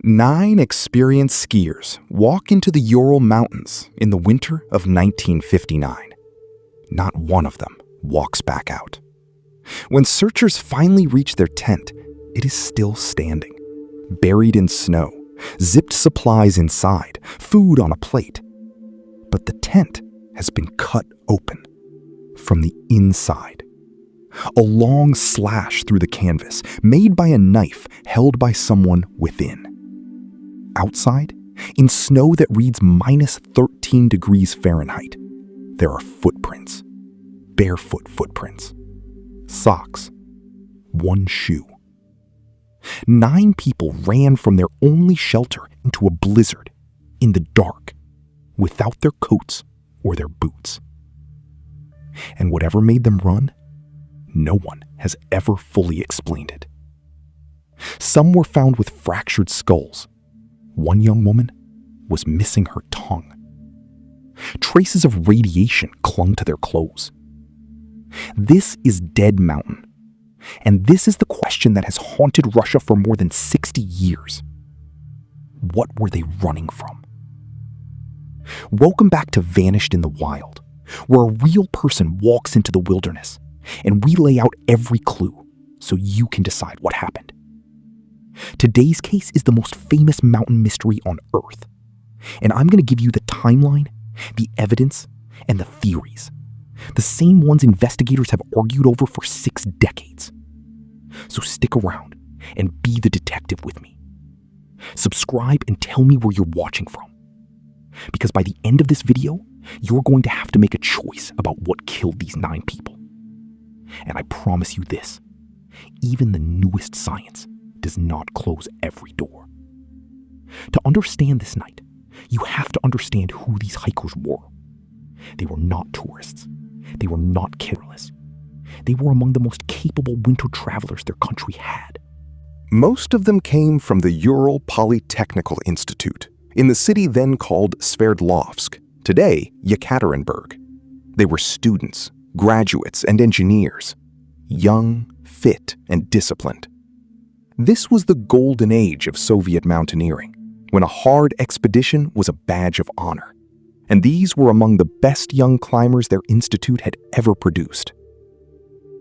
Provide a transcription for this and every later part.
9 experienced skiers walk into the Ural Mountains in the winter of 1959. Not one of them walks back out. When searchers finally reach their tent, it is still standing, buried in snow, zipped supplies inside, food on a plate. But the tent has been cut open from the inside. A long slash through the canvas, made by a knife held by someone within. Outside, in snow that reads minus 13 degrees Fahrenheit, there are footprints. Barefoot footprints. Socks. One shoe. 9 people ran from their only shelter into a blizzard, in the dark, without their coats or their boots. And whatever made them run, no one has ever fully explained it. Some were found with fractured skulls. One young woman was missing her tongue. Traces of radiation clung to their clothes. This is Dead Mountain, and this is the question that has haunted Russia for more than 60 years. What were they running from? Welcome back to Vanished in the Wild, where a real person walks into the wilderness, and we lay out every clue so you can decide what happened. Today's case is the most famous mountain mystery on Earth, and I'm going to give you the timeline, the evidence, and the theories, the same ones investigators have argued over for 6 decades. So stick around and be the detective with me. Subscribe and tell me where you're watching from, because by the end of this video, you're going to have to make a choice about what killed these 9 people. And I promise you this, even the newest science does not close every door. To understand this night, you have to understand who these hikers were. They were not tourists. They were not careless. They were among the most capable winter travelers their country had. Most of them came from the Ural Polytechnical Institute, in the city then called Sverdlovsk, today Yekaterinburg. They were students, graduates, and engineers, young, fit, and disciplined. This was the golden age of Soviet mountaineering, when a hard expedition was a badge of honor, and these were among the best young climbers their institute had ever produced.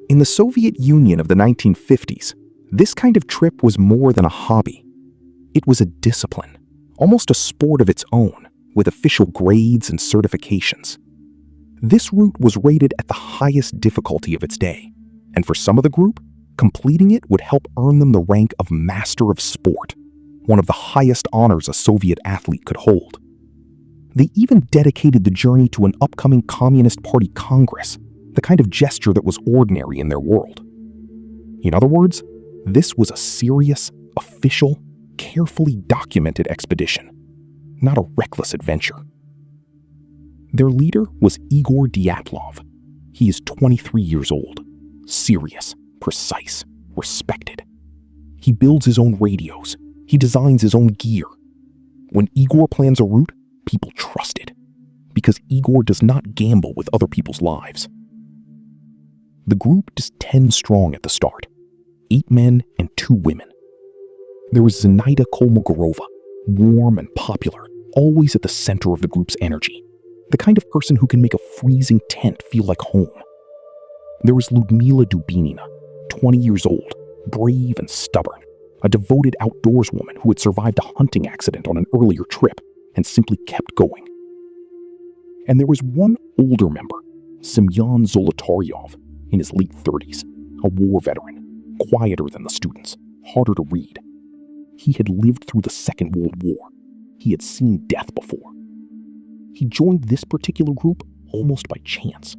In the Soviet Union of the 1950s, this kind of trip was more than a hobby. It was a discipline, almost a sport of its own, with official grades and certifications. This route was rated at the highest difficulty of its day, and for some of the group, completing it would help earn them the rank of Master of Sport, one of the highest honors a Soviet athlete could hold. They even dedicated the journey to an upcoming Communist Party Congress, the kind of gesture that was ordinary in their world. In other words, this was a serious, official, carefully documented expedition, not a reckless adventure. Their leader was Igor Dyatlov. He is 23 years old, serious, precise, respected. He builds his own radios. He designs his own gear. When Igor plans a route, people trust it, because Igor does not gamble with other people's lives. The group is 10 strong at the start, 8 men and 2 women. There was Zenaida Kolmogorova, warm and popular, always at the center of the group's energy, the kind of person who can make a freezing tent feel like home. There was Ludmila Dubinina, 20 years old, brave and stubborn, a devoted outdoors woman who had survived a hunting accident on an earlier trip and simply kept going. And there was one older member, Semyon Zolotaryov, in his late 30s, a war veteran, quieter than the students, harder to read. He had lived through the Second World War. He had seen death before. He joined this particular group almost by chance,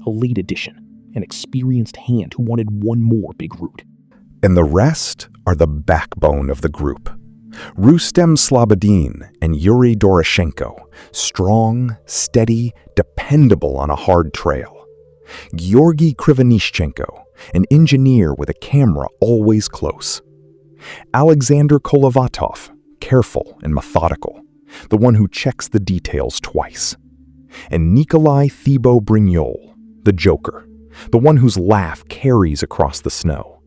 a late addition, an experienced hand who wanted one more big route. And the rest are the backbone of the group. Rustem Slobodin and Yuri Doroshenko, strong, steady, dependable on a hard trail. Georgy Krivanishchenko, an engineer with a camera always close. Alexander Kolovatov, careful and methodical, the one who checks the details twice. And Nikolai Thibault-Brignol, the joker, the one whose laugh carries across the snow.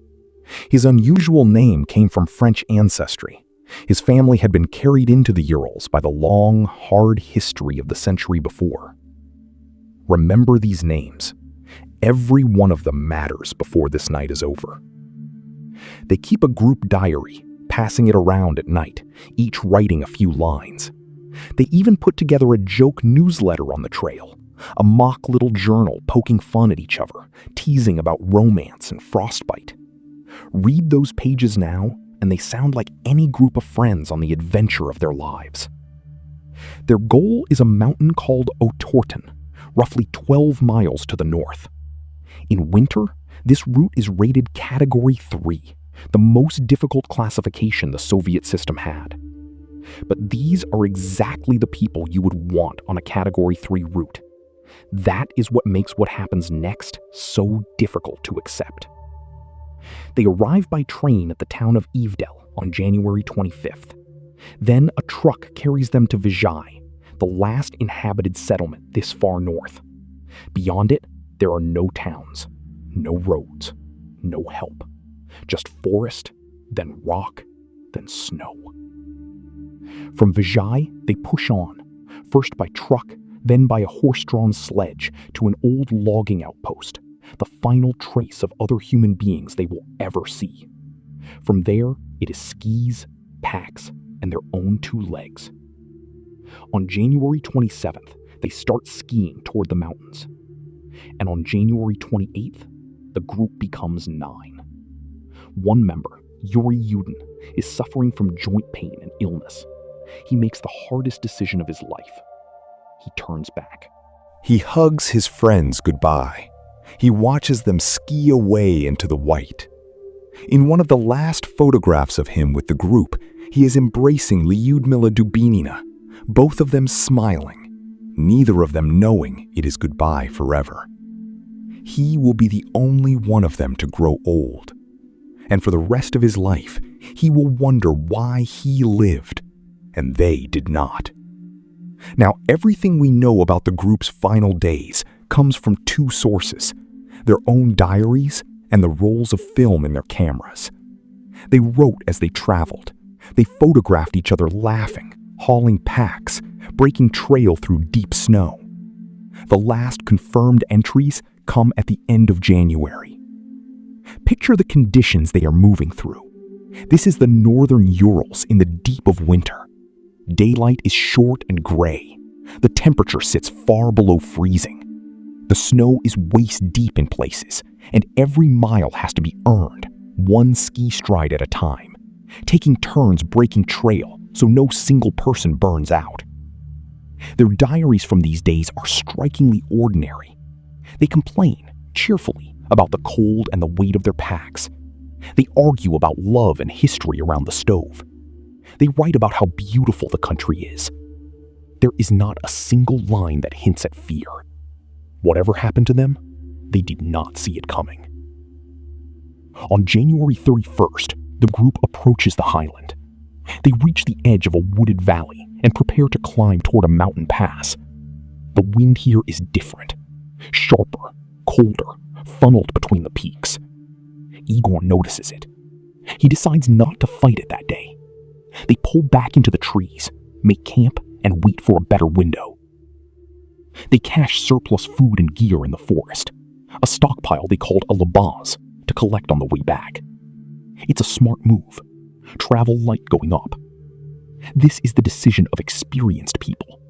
His unusual name came from French ancestry, His family had been carried into the Urals by the long, hard history of the century before. Remember these names. Every one of them matters before this night is over. They keep a group diary, passing it around at night, each writing a few lines. They even put together a joke newsletter on the trail, a mock little journal poking fun at each other, teasing about romance and frostbite. Read those pages now, and they sound like any group of friends on the adventure of their lives. Their goal is a mountain called Otorten, roughly 12 miles to the north. In winter, this route is rated Category 3, the most difficult classification the Soviet system had. But these are exactly the people you would want on a Category 3 route. That is what makes what happens next so difficult to accept. They arrive by train at the town of Ivdel on January 25th. Then a truck carries them to Vizhai, the last inhabited settlement this far north. Beyond it, there are no towns, no roads, no help. Just forest, then rock, then snow. From Vizhai, they push on, first by truck, then by a horse-drawn sledge to an old logging outpost, the final trace of other human beings they will ever see. From there, it is skis, packs, and their own 2 legs. On January 27th, they start skiing toward the mountains. And on January 28th, the group becomes 9. One member, Yuri Yudin, is suffering from joint pain and illness. He makes the hardest decision of his life. He turns back. He hugs his friends goodbye. He watches them ski away into the white. In one of the last photographs of him with the group, he is embracing Lyudmila Dubinina, both of them smiling, neither of them knowing it is goodbye forever. He will be the only one of them to grow old. And for the rest of his life, he will wonder why he lived and they did not. Now, everything we know about the group's final days comes from 2 sources: their own diaries and the rolls of film in their cameras. They wrote as they traveled. They photographed each other laughing, hauling packs, breaking trail through deep snow. The last confirmed entries come at the end of January. Picture the conditions they are moving through. This is the northern Urals in the deep of winter. Daylight is short and gray. The temperature sits far below freezing. The snow is waist deep in places, and every mile has to be earned, 1 ski stride at a time, taking turns breaking trail so no single person burns out. Their diaries from these days are strikingly ordinary. They complain, cheerfully, about the cold and the weight of their packs. They argue about love and history around the stove. They write about how beautiful the country is. There is not a single line that hints at fear. Whatever happened to them, they did not see it coming. On January 31st, the group approaches the highland. They reach the edge of a wooded valley and prepare to climb toward a mountain pass. The wind here is different, sharper, colder, funneled between the peaks. Igor notices it. He decides not to fight it that day. They pull back into the trees, make camp, and wait for a better window. They cache surplus food and gear in the forest, a stockpile they called a labaz, to collect on the way back. It's a smart move. Travel light going up. This is the decision of experienced people.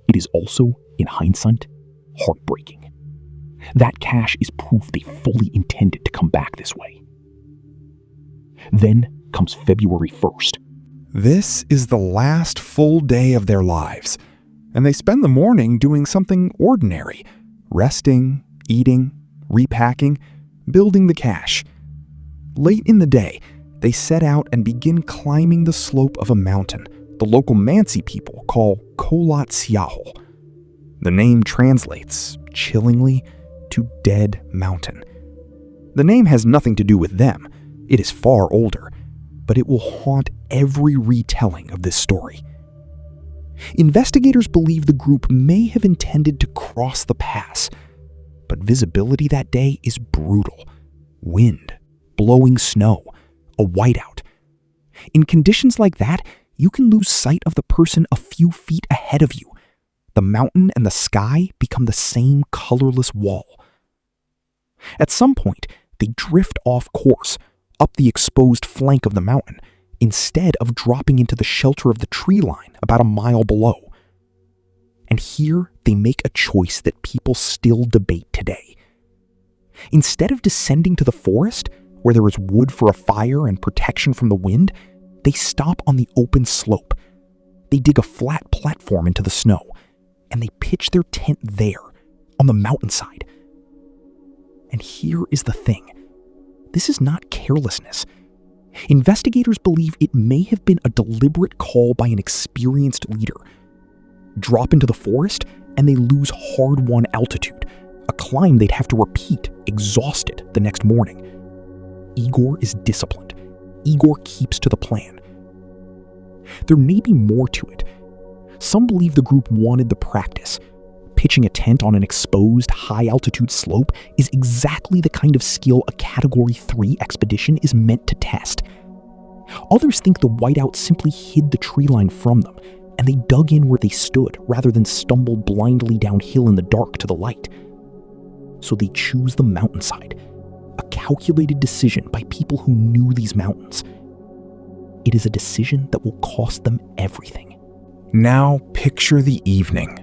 It is also, in hindsight, heartbreaking. That cache is proof they fully intended to come back this way. Then comes February 1st. This is the last full day of their lives, and they spend the morning doing something ordinary: resting, eating, repacking, building the cache. Late in the day, they set out and begin climbing the slope of a mountain the local Mansi people call Kholat Syahol. The name translates, chillingly, to Dead Mountain. The name has nothing to do with them. It is far older, but it will haunt every retelling of this story. Investigators believe the group may have intended to cross the pass, but visibility that day is brutal. Wind, blowing snow, a whiteout. In conditions like that, you can lose sight of the person a few feet ahead of you. The mountain and the sky become the same colorless wall. At some point, they drift off course, up the exposed flank of the mountain, instead of dropping into the shelter of the tree line about a mile below. And here they make a choice that people still debate today. Instead of descending to the forest, where there is wood for a fire and protection from the wind, they stop on the open slope. They dig a flat platform into the snow, and they pitch their tent there, on the mountainside. And here is the thing. This is not carelessness. Investigators believe it may have been a deliberate call by an experienced leader. Drop into the forest, and they lose hard-won altitude, a climb they'd have to repeat, exhausted, the next morning. Igor is disciplined. Igor keeps to the plan. There may be more to it. Some believe the group wanted the practice. Pitching a tent on an exposed, high-altitude slope is exactly the kind of skill a Category 3 expedition is meant to test. Others think the whiteout simply hid the tree line from them, and they dug in where they stood rather than stumble blindly downhill in the dark to the light. So they choose the mountainside, a calculated decision by people who knew these mountains. It is a decision that will cost them everything. Now picture the evening.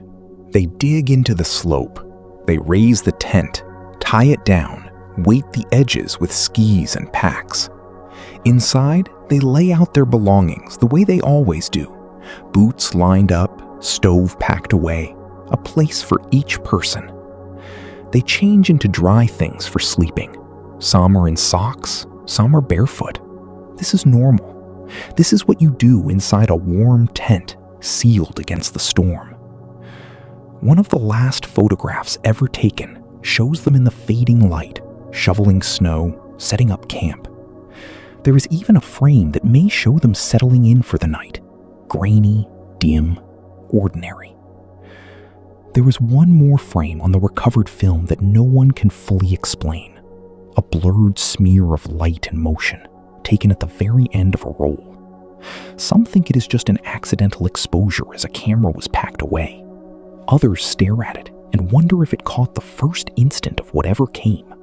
They dig into the slope. They raise the tent, tie it down, weight the edges with skis and packs. Inside, they lay out their belongings the way they always do. Boots lined up, stove packed away, a place for each person. They change into dry things for sleeping. Some are in socks, some are barefoot. This is normal. This is what you do inside a warm tent, sealed against the storm. One of the last photographs ever taken shows them in the fading light, shoveling snow, setting up camp. There is even a frame that may show them settling in for the night. Grainy, dim, ordinary. There is one more frame on the recovered film that no one can fully explain. A blurred smear of light and motion, taken at the very end of a roll. Some think it is just an accidental exposure as a camera was packed away. Others stare at it and wonder if it caught the first instant of whatever came.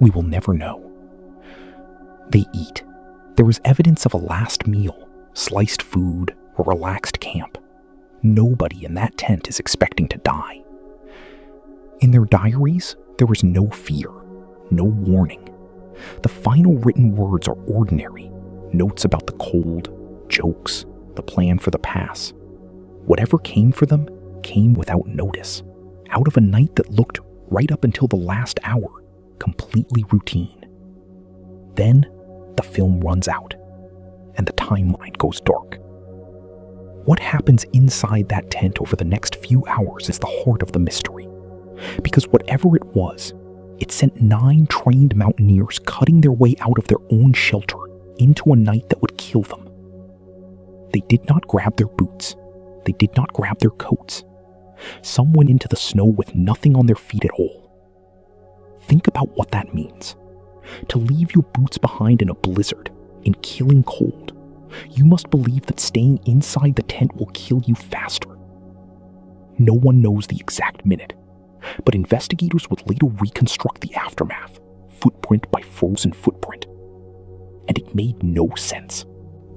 We will never know. They eat. There is evidence of a last meal, sliced food, or relaxed camp. Nobody in that tent is expecting to die. In their diaries, there is no fear, no warning. The final written words are ordinary, notes about the cold, jokes, the plan for the pass. Whatever came for them came without notice, out of a night that looked, right up until the last hour, completely routine. Then, the film runs out, and the timeline goes dark. What happens inside that tent over the next few hours is the heart of the mystery. Because whatever it was, it sent 9 trained mountaineers cutting their way out of their own shelter into a night that would kill them. They did not grab their boots. They did not grab their coats. Some went into the snow with nothing on their feet at all. Think about what that means. To leave your boots behind in a blizzard, in killing cold, you must believe that staying inside the tent will kill you faster. No one knows the exact minute, but investigators would later reconstruct the aftermath, footprint by frozen footprint. And it made no sense.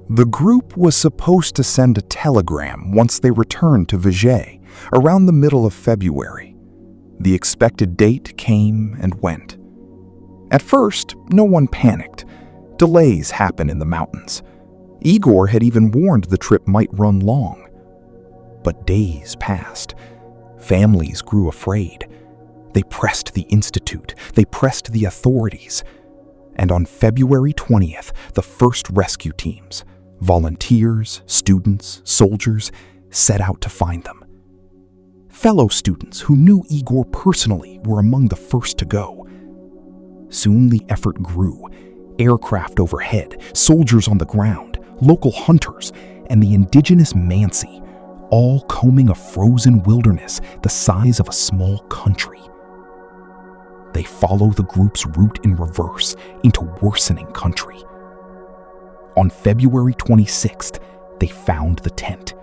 The group was supposed to send a telegram once they returned to Vigier, around the middle of February. The expected date came and went. At first, no one panicked. Delays happen in the mountains. Igor had even warned the trip might run long. But days passed. Families grew afraid. They pressed the institute. They pressed the authorities. And on February 20th, the first rescue teams, volunteers, students, soldiers, set out to find them. Fellow students who knew Igor personally were among the first to go. Soon the effort grew. Aircraft overhead, soldiers on the ground, local hunters, and the indigenous Mansi, all combing a frozen wilderness the size of a small country. They follow the group's route in reverse into worsening country. On February 26th, they found the tent.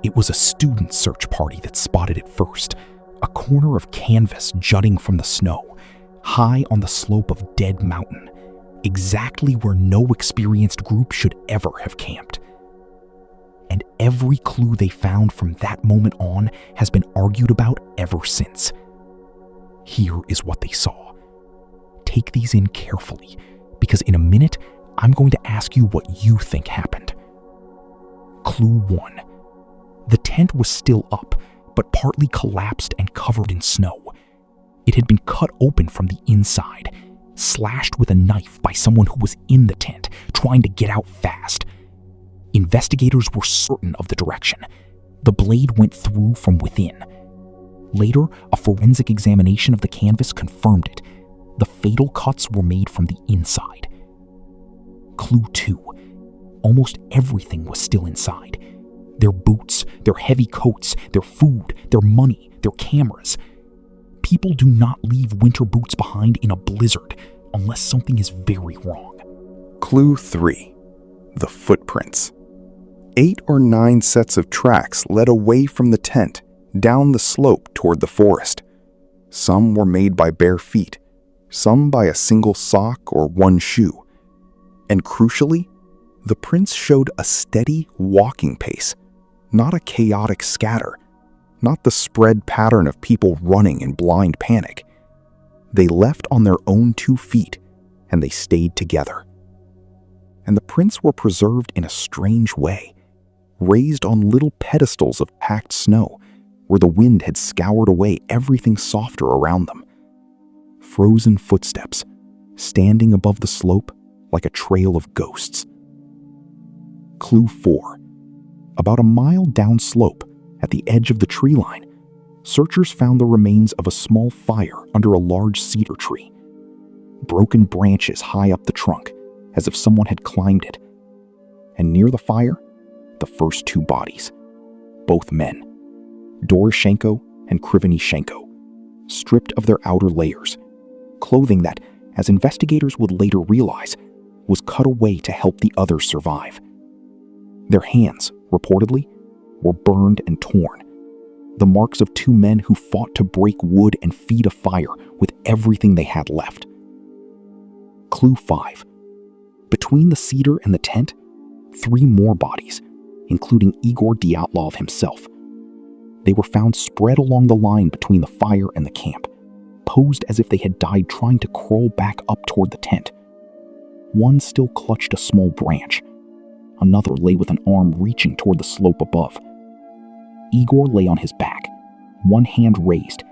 It was a student search party that spotted it first, a corner of canvas jutting from the snow, high on the slope of Dead Mountain, exactly where no experienced group should ever have camped. And every clue they found from that moment on has been argued about ever since. Here is what they saw. Take these in carefully, because in a minute, I'm going to ask you what you think happened. Clue 1. The tent was still up, but partly collapsed and covered in snow. It had been cut open from the inside, slashed with a knife by someone who was in the tent, trying to get out fast. Investigators were certain of the direction. The blade went through from within. Later, a forensic examination of the canvas confirmed it. The fatal cuts were made from the inside. Clue 2. Almost everything was still inside. Their boots, their heavy coats, their food, their money, their cameras. People do not leave winter boots behind in a blizzard unless something is very wrong. Clue 3. The footprints. 8 or 9 sets of tracks led away from the tent, down the slope toward the forest. Some were made by bare feet, some by a single sock or one shoe. And crucially, the prints showed a steady walking pace, not a chaotic scatter, not the spread pattern of people running in blind panic. They left on their own 2 feet, and they stayed together. And the prints were preserved in a strange way, raised on little pedestals of packed snow, where the wind had scoured away everything softer around them. Frozen footsteps, standing above the slope like a trail of ghosts. Clue 4. About a mile downslope, at the edge of the tree line, searchers found the remains of a small fire under a large cedar tree. Broken branches high up the trunk, as if someone had climbed it. And near the fire, the first 2 bodies, both men, Doroshenko and Krivonishenko, stripped of their outer layers, clothing that, as investigators would later realize, was cut away to help the others survive. Their hands, reportedly, were burned and torn, the marks of 2 men who fought to break wood and feed a fire with everything they had left. Clue 5. Between the cedar and the tent, 3 more bodies, including Igor Dyatlov himself. They were found spread along the line between the fire and the camp, posed as if they had died trying to crawl back up toward the tent. One still clutched a small branch. Another lay with an arm reaching toward the slope above. Igor lay on his back, one hand raised,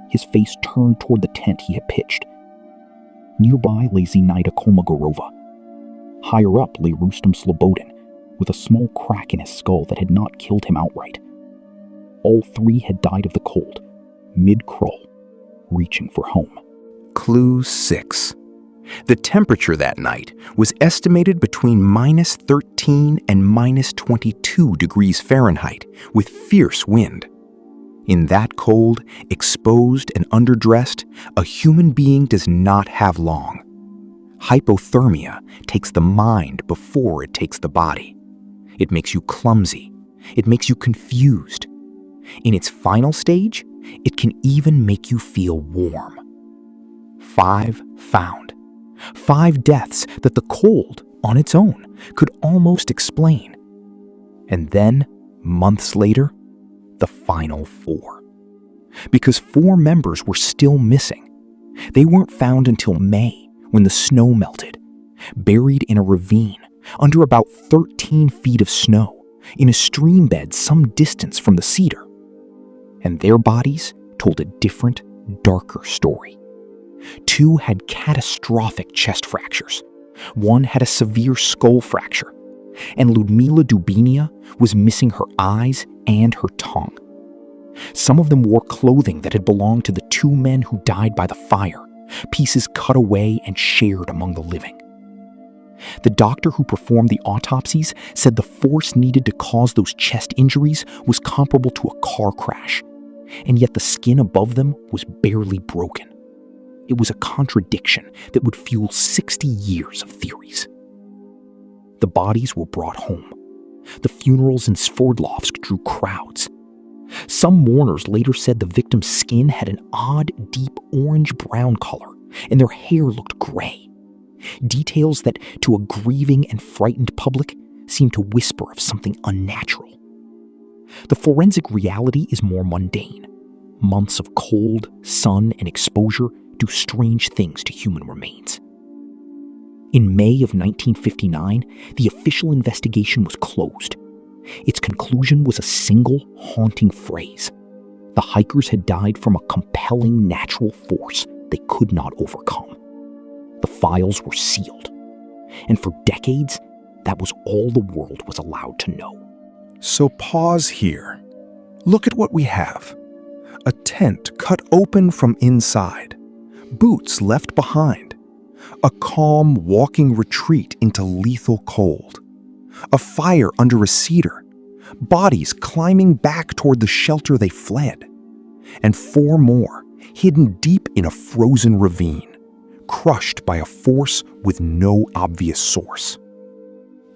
his face turned toward the tent he had pitched. Nearby lay Zinaida Kolmogorova. Higher up lay Rustem Slobodin, with a small crack in his skull that had not killed him outright. All 3 had died of the cold, mid-crawl, reaching for home. Clue 6. The temperature that night was estimated between -13 and -22 degrees Fahrenheit, with fierce wind. In that cold, exposed and underdressed, a human being does not have long. Hypothermia takes the mind before it takes the body. It makes you clumsy. It makes you confused. In its final stage, it can even make you feel warm. 5 found. 5 deaths that the cold, on its own, could almost explain. And then, months later, the final 4. Because 4 members were still missing. They weren't found until May, when the snow melted, buried in a ravine under about 13 feet of snow, in a stream bed some distance from the cedar. And their bodies told a different, darker story. 2 had catastrophic chest fractures. 1 had a severe skull fracture. And Ludmila Dubinia was missing her eyes and her tongue. Some of them wore clothing that had belonged to the 2 men who died by the fire, pieces cut away and shared among the living. The doctor who performed the autopsies said the force needed to cause those chest injuries was comparable to a car crash, and yet the skin above them was barely broken. It was a contradiction that would fuel 60 years of theories. The bodies were brought home. The funerals in Sverdlovsk drew crowds. Some mourners later said the victim's skin had an odd, deep orange-brown color, and their hair looked gray. Details that, to a grieving and frightened public, seemed to whisper of something unnatural. The forensic reality is more mundane. Months of cold, sun, and exposure do strange things to human remains. In May of 1959, the official investigation was closed. Its conclusion was a single, haunting phrase. The hikers had died from a compelling natural force they could not overcome. The files were sealed. And for decades, that was all the world was allowed to know. So pause here. Look at what we have. A tent cut open from inside. Boots left behind. A calm walking retreat into lethal cold. A fire under a cedar. Bodies climbing back toward the shelter they fled. And 4 more, hidden deep in a frozen ravine, crushed by a force with no obvious source.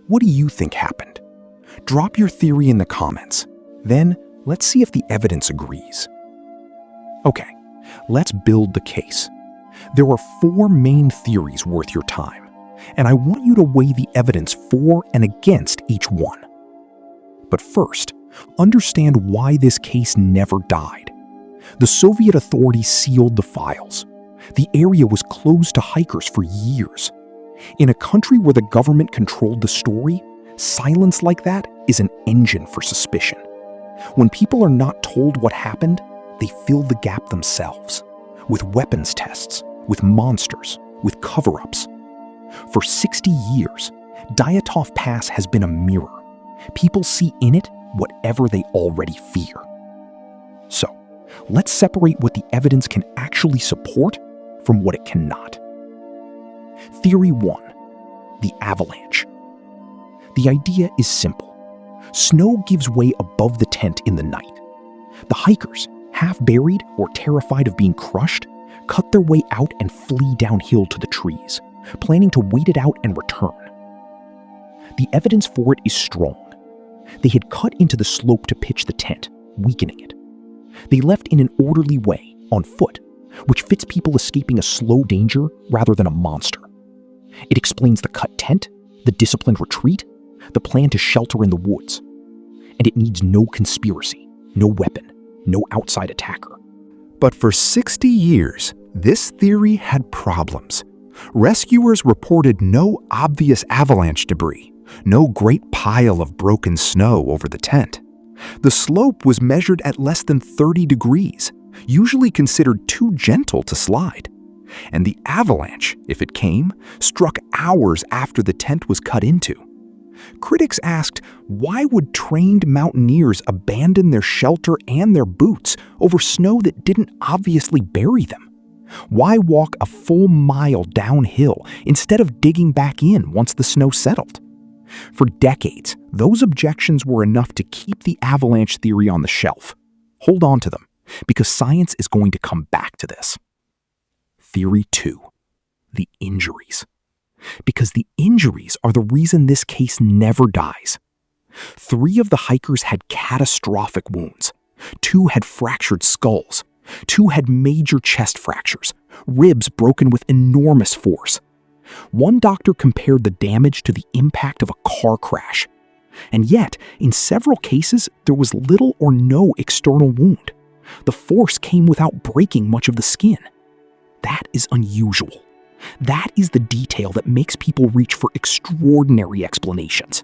What do you think happened? Drop your theory in the comments. Then, let's see if the evidence agrees. Okay, let's build the case. There are 4 main theories worth your time, and I want you to weigh the evidence for and against each one. But first, understand why this case never died. The Soviet authorities sealed the files. The area was closed to hikers for years. In a country where the government controlled the story, silence like that is an engine for suspicion. When people are not told what happened, they fill the gap themselves, with weapons tests, with monsters, with cover-ups. For 60 years, Dyatov Pass has been a mirror. People see in it whatever they already fear. So, let's separate what the evidence can actually support from what it cannot. Theory 1. The avalanche. The idea is simple. Snow gives way above the tent in the night. The hikers, half buried or terrified of being crushed, cut their way out and flee downhill to the trees, planning to wait it out and return. The evidence for it is strong. They had cut into the slope to pitch the tent, weakening it. They left in an orderly way, on foot, which fits people escaping a slow danger rather than a monster. It explains the cut tent, the disciplined retreat, the plan to shelter in the woods. And it needs no conspiracy, no weapon, no outside attacker. But for 60 years, this theory had problems. Rescuers reported no obvious avalanche debris, no great pile of broken snow over the tent. The slope was measured at less than 30 degrees, usually considered too gentle to slide. And the avalanche, if it came, struck hours after the tent was cut into. Critics asked, why would trained mountaineers abandon their shelter and their boots over snow that didn't obviously bury them? Why walk a full mile downhill instead of digging back in once the snow settled? For decades, those objections were enough to keep the avalanche theory on the shelf. Hold on to them, because science is going to come back to this. Theory 2. The injuries. Because the injuries are the reason this case never dies. 3 of the hikers had catastrophic wounds. 2 had fractured skulls. 2 had major chest fractures, ribs broken with enormous force. One doctor compared the damage to the impact of a car crash. And yet, in several cases, there was little or no external wound. The force came without breaking much of the skin. That is unusual. That is the detail that makes people reach for extraordinary explanations.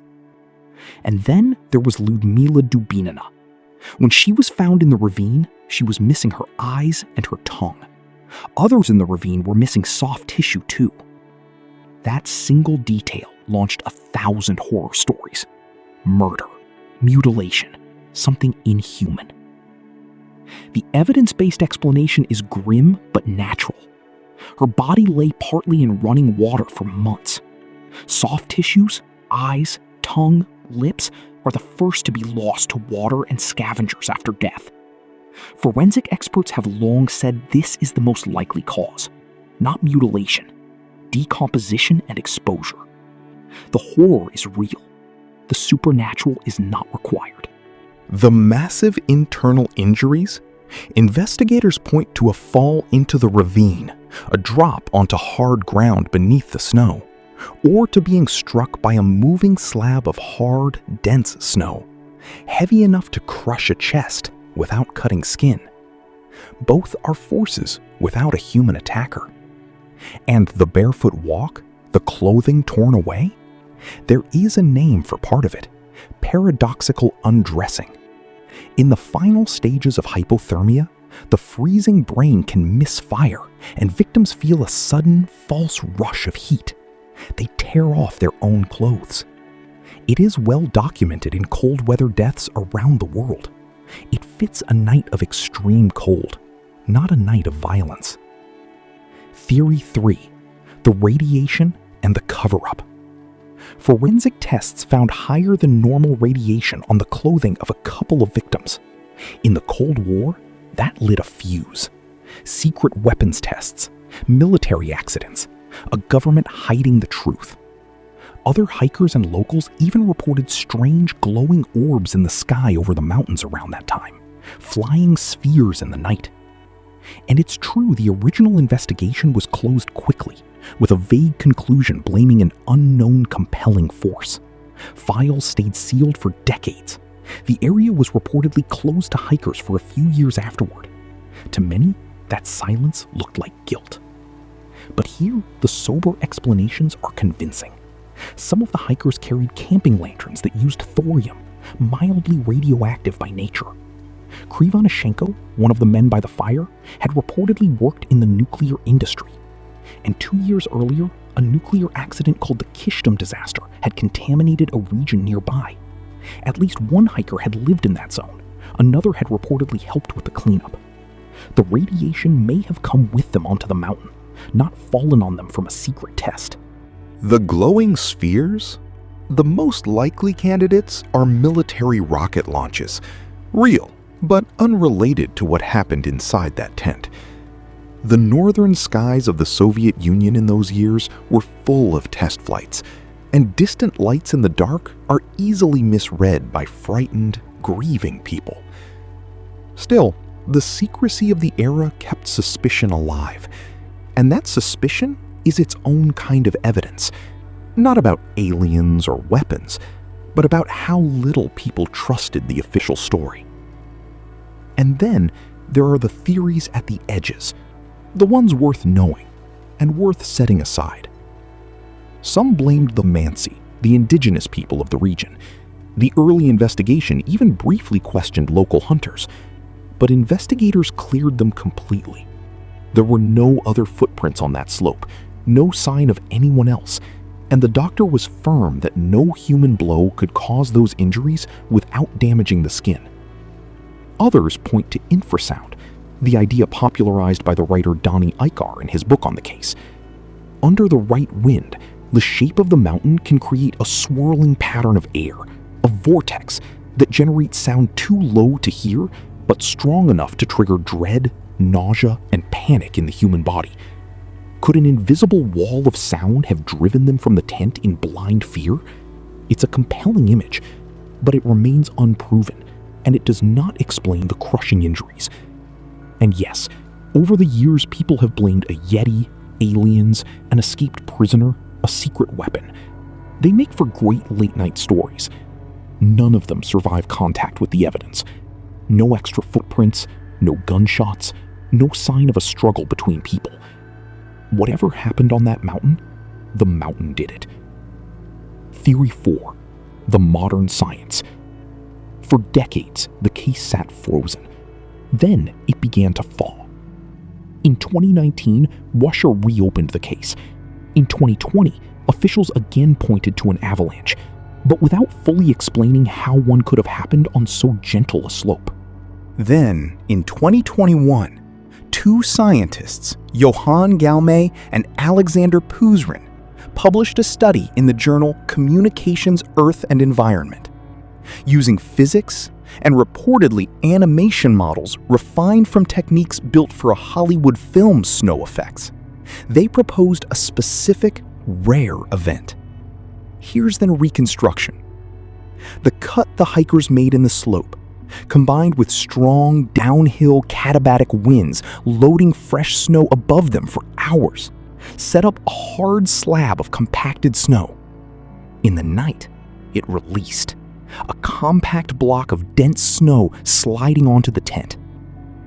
And then there was Ludmila Dubinina. When she was found in the ravine, she was missing her eyes and her tongue. Others in the ravine were missing soft tissue too. That single detail launched 1,000 horror stories. Murder, mutilation, something inhuman. The evidence-based explanation is grim but natural. Her body lay partly in running water for months. Soft tissues, eyes, tongue, lips are the first to be lost to water and scavengers after death. Forensic experts have long said this is the most likely cause, not mutilation, decomposition and exposure. The horror is real. The supernatural is not required. The massive internal injuries? Investigators point to a fall into the ravine, a drop onto hard ground beneath the snow, or to being struck by a moving slab of hard, dense snow, heavy enough to crush a chest without cutting skin. Both are forces without a human attacker. And the barefoot walk, the clothing torn away? There is a name for part of it: paradoxical undressing. In the final stages of hypothermia, the freezing brain can misfire, and victims feel a sudden, false rush of heat. They tear off their own clothes. It is well documented in cold weather deaths around the world. It fits a night of extreme cold, not a night of violence. Theory 3. The radiation and the cover-up. Forensic tests found higher than normal radiation on the clothing of a couple of victims. In the Cold War, that lit a fuse. Secret weapons tests, military accidents, a government hiding the truth. Other hikers and locals even reported strange glowing orbs in the sky over the mountains around that time, flying spheres in the night. And it's true the original investigation was closed quickly, with a vague conclusion blaming an unknown compelling force. Files stayed sealed for decades. The area was reportedly closed to hikers for a few years afterward. To many, that silence looked like guilt. But here, the sober explanations are convincing. Some of the hikers carried camping lanterns that used thorium, mildly radioactive by nature. Krivonishenko, one of the men by the fire, had reportedly worked in the nuclear industry. And 2 years earlier, a nuclear accident called the Kishtum disaster had contaminated a region nearby. At least one hiker had lived in that zone. Another had reportedly helped with the cleanup. The radiation may have come with them onto the mountain, not fallen on them from a secret test. The glowing spheres? The most likely candidates are military rocket launches. Real, but unrelated to what happened inside that tent. The northern skies of the Soviet Union in those years were full of test flights, and distant lights in the dark are easily misread by frightened, grieving people. Still, the secrecy of the era kept suspicion alive, and that suspicion is its own kind of evidence, not about aliens or weapons, but about how little people trusted the official story. And then there are the theories at the edges, the ones worth knowing and worth setting aside. Some blamed the Mansi, the indigenous people of the region. The early investigation even briefly questioned local hunters, but investigators cleared them completely. There were no other footprints on that slope, no sign of anyone else, and the doctor was firm that no human blow could cause those injuries without damaging the skin. Others point to infrasound, the idea popularized by the writer Donnie Eichar in his book on the case. Under the right wind, the shape of the mountain can create a swirling pattern of air, a vortex that generates sound too low to hear, but strong enough to trigger dread, nausea, and panic in the human body. Could an invisible wall of sound have driven them from the tent in blind fear? It's a compelling image, but it remains unproven, and it does not explain the crushing injuries. And yes, over the years people have blamed a Yeti, aliens, an escaped prisoner, a secret weapon. They make for great late-night stories. None of them survive contact with the evidence. No extra footprints, no gunshots, no sign of a struggle between people. Whatever happened on that mountain, the mountain did it. Theory 4. The modern science. For decades, the case sat frozen. Then it began to fall. In 2019, Russia reopened the case. In 2020, officials again pointed to an avalanche, but without fully explaining how one could have happened on so gentle a slope. Then, in 2021, two scientists, Johann Galmay and Alexander Puzrin, published a study in the journal Communications, Earth and Environment. Using physics and reportedly animation models refined from techniques built for a Hollywood film's snow effects, they proposed a specific, rare event. Here's then Reconstruction. The cut the hikers made in the slope, combined with strong downhill katabatic winds loading fresh snow above them for hours, set up a hard slab of compacted snow. In the night, it released, a compact block of dense snow sliding onto the tent.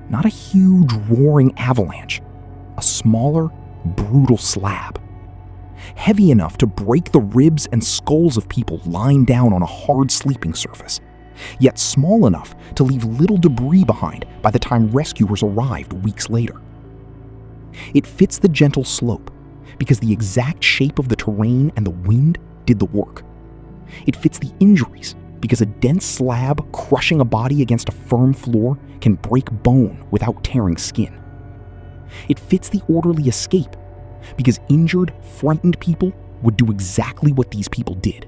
Not a huge roaring avalanche, a smaller, brutal slab. Heavy enough to break the ribs and skulls of people lying down on a hard sleeping surface, yet small enough to leave little debris behind by the time rescuers arrived weeks later. It fits the gentle slope because the exact shape of the terrain and the wind did the work. It fits the injuries because a dense slab crushing a body against a firm floor can break bone without tearing skin. It fits the orderly escape because injured, frightened people would do exactly what these people did.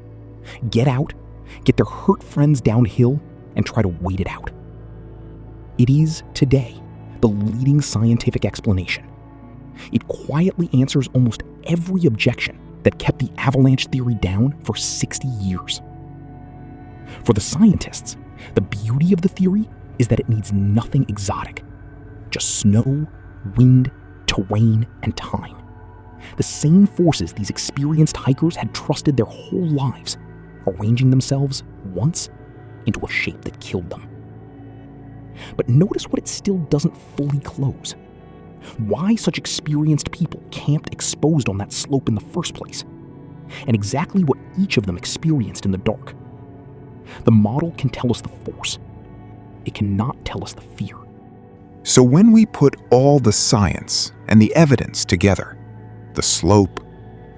Get out, get their hurt friends downhill, and try to wait it out. It is, today, the leading scientific explanation. It quietly answers almost every objection that kept the avalanche theory down for 60 years. For the scientists, the beauty of the theory is that it needs nothing exotic. Just snow, wind, terrain, and time. The same forces these experienced hikers had trusted their whole lives, arranging themselves once into a shape that killed them. But notice what it still doesn't fully close. Why such experienced people camped exposed on that slope in the first place, and exactly what each of them experienced in the dark. The model can tell us the force. It cannot tell us the fear. So when we put all the science and the evidence together, the slope,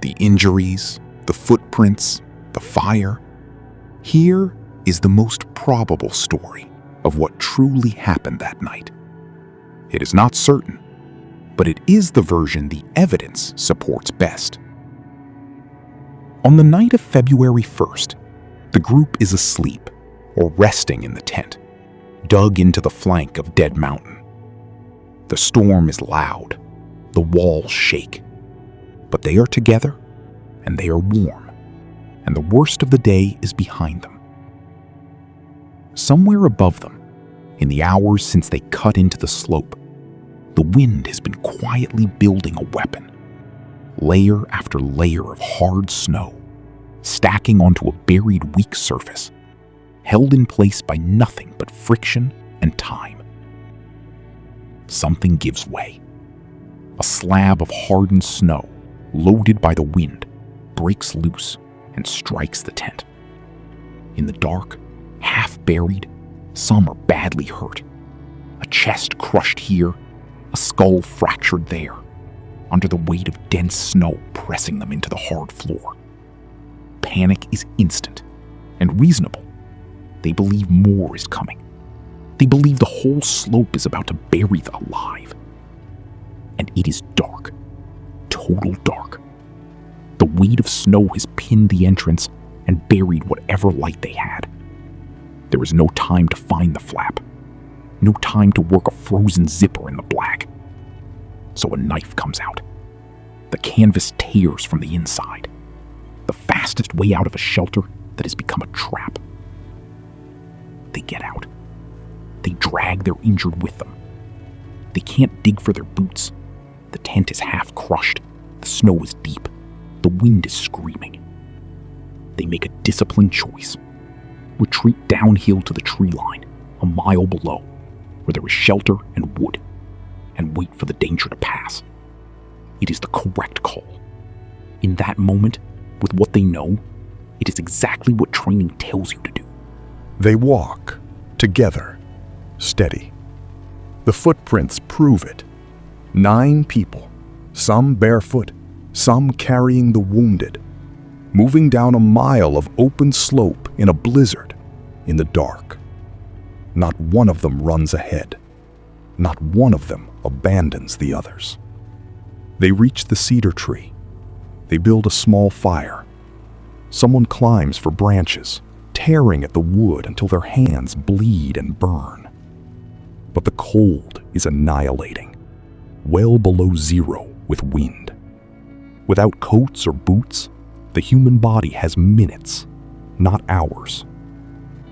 the injuries, the footprints, the fire, here is the most probable story of what truly happened that night. It is not certain, but it is the version the evidence supports best. On the night of February 1st, the group is asleep or resting in the tent, dug into the flank of Dead Mountain. The storm is loud, the walls shake, but they are together and they are warm, and the worst of the day is behind them. Somewhere above them, in the hours since they cut into the slope, the wind has been quietly building a weapon, layer after layer of hard snow, stacking onto a buried weak surface, held in place by nothing but friction and time. Something gives way. A slab of hardened snow, loaded by the wind, breaks loose and strikes the tent. In the dark, half buried, some are badly hurt. A chest crushed here, a skull fractured there, under the weight of dense snow pressing them into the hard floor. Panic is instant and reasonable. They believe more is coming. They believe the whole slope is about to bury them alive. And it is dark, total dark. The weight of snow has pinned the entrance and buried whatever light they had. There is no time to find the flap, no time to work a frozen zipper in the black. So a knife comes out. The canvas tears from the inside, the fastest way out of a shelter that has become a trap. They get out. They drag their injured with them. They can't dig for their boots. The tent is half crushed. The snow is deep. The wind is screaming. They make a disciplined choice. Retreat downhill to the tree line, a mile below, where there is shelter and wood, and wait for the danger to pass. It is the correct call. In that moment, with what they know, it is exactly what training tells you to do. They walk, together, steady. The footprints prove it. 9 people, some barefoot, some carrying the wounded, moving down a mile of open slope in a blizzard, in the dark. Not one of them runs ahead. Not one of them abandons the others. They reach the cedar tree. They build a small fire. Someone climbs for branches, tearing at the wood until their hands bleed and burn. But the cold is annihilating, well below zero with wind. Without coats or boots, The human body has minutes, not hours.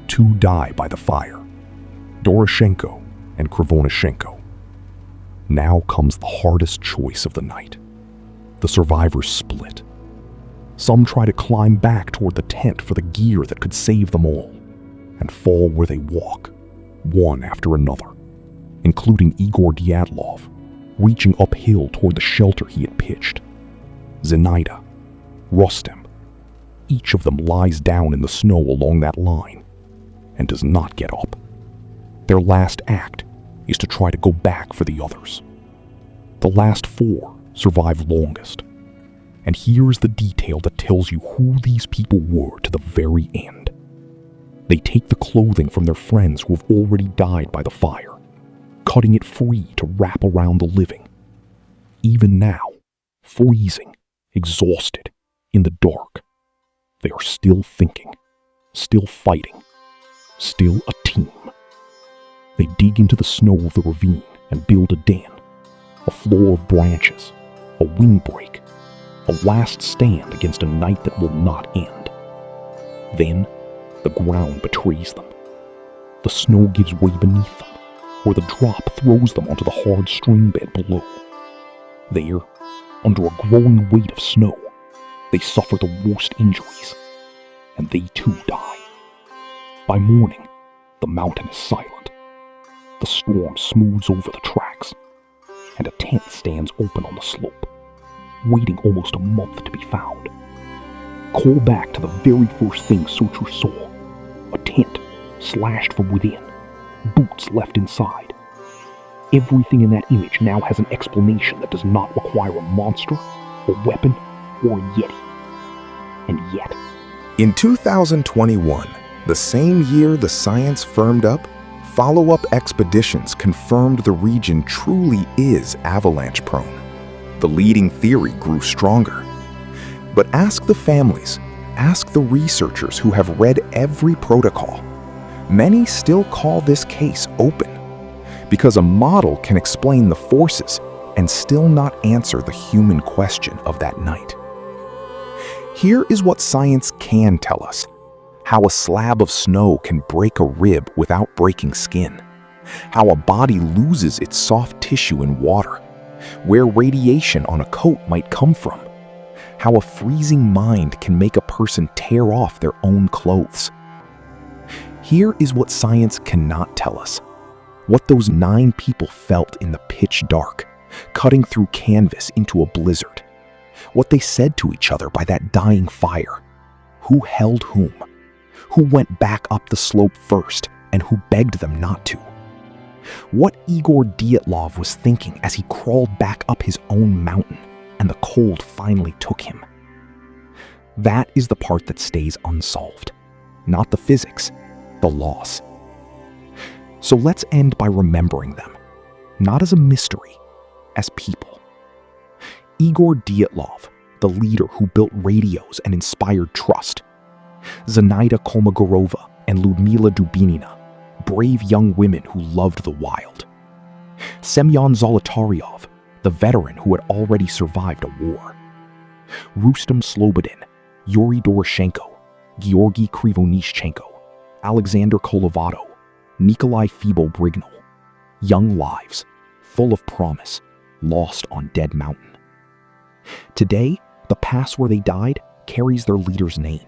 2 die by the fire, Doroshenko and Krivonyshenko. Now comes the hardest choice of the night. The survivors split. Some try to climb back toward the tent for the gear that could save them all, and fall where they walk, one after another, including Igor Dyatlov, reaching uphill toward the shelter he had pitched. Zenaida, Rustem, each of them lies down in the snow along that line and does not get up. Their last act is to try to go back for the others. The last 4 survive longest. And here's the detail that tells you who these people were to the very end. They take the clothing from their friends who have already died by the fire, cutting it free to wrap around the living. Even now, freezing, exhausted, in the dark, they are still thinking, still fighting, still a team. They dig into the snow of the ravine and build a den, a floor of branches, a windbreak, a last stand against a night that will not end. Then, the ground betrays them. The snow gives way beneath them, or the drop throws them onto the hard stream bed below. There, under a growing weight of snow, they suffer the worst injuries, and they too die. By morning, the mountain is silent. The storm smooths over the tracks, and a tent stands open on the slope, waiting almost a month to be found. Call back to the very first thing searchers saw: a tent slashed from within, boots left inside. Everything in that image now has an explanation that does not require a monster, a weapon, or a yeti. And yet, in 2021, the same year the science firmed up, follow-up expeditions confirmed the region truly is avalanche-prone. The leading theory grew stronger. But ask the families, ask the researchers who have read every protocol. Many still call this case open, because a model can explain the forces and still not answer the human question of that night. Here is what science can tell us: how a slab of snow can break a rib without breaking skin, how a body loses its soft tissue in water, where radiation on a coat might come from, how a freezing mind can make a person tear off their own clothes. Here is what science cannot tell us: what those 9 people felt in the pitch dark, cutting through canvas into a blizzard, what they said to each other by that dying fire, who held whom, who went back up the slope first, and who begged them not to. What Igor Dyatlov was thinking as he crawled back up his own mountain and the cold finally took him. That is the part that stays unsolved, not the physics, the loss. So let's end by remembering them, not as a mystery, as people. Igor Dyatlov, the leader who built radios and inspired trust. Zenaida Kolmogorova and Lyudmila Dubinina, brave young women who loved the wild. Semyon Zolotaryov, the veteran who had already survived a war. Rustem Slobodin, Yuri Doroshenko, Georgy Krivonyshenko, Alexander Kolevato, Nikolai Fibo-Brignol. Young lives, full of promise, lost on Dead Mountain. Today, the pass where they died carries their leader's name.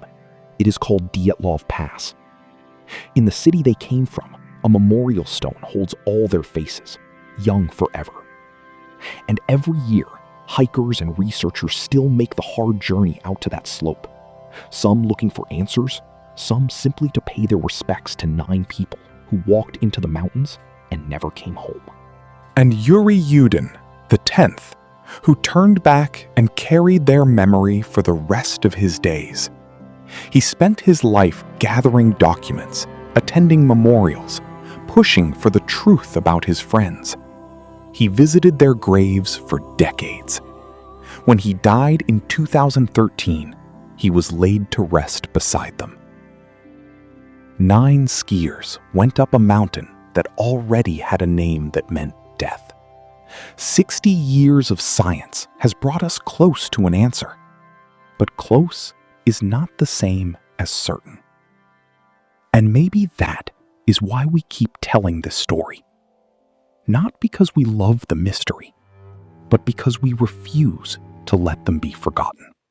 It is called Dyatlov Pass. In the city they came from, a memorial stone holds all their faces, young forever. And every year, hikers and researchers still make the hard journey out to that slope, some looking for answers, some simply to pay their respects to 9 people who walked into the mountains and never came home. And Yuri Yudin, the 10th, who turned back and carried their memory for the rest of his days. He spent his life gathering documents, attending memorials, pushing for the truth about his friends. He visited their graves for decades. When he died in 2013, he was laid to rest beside them. 9 skiers went up a mountain that already had a name that meant death. 60 years of science has brought us close to an answer. But close is not the same as certain. And maybe that is why we keep telling this story. Not because we love the mystery, but because we refuse to let them be forgotten.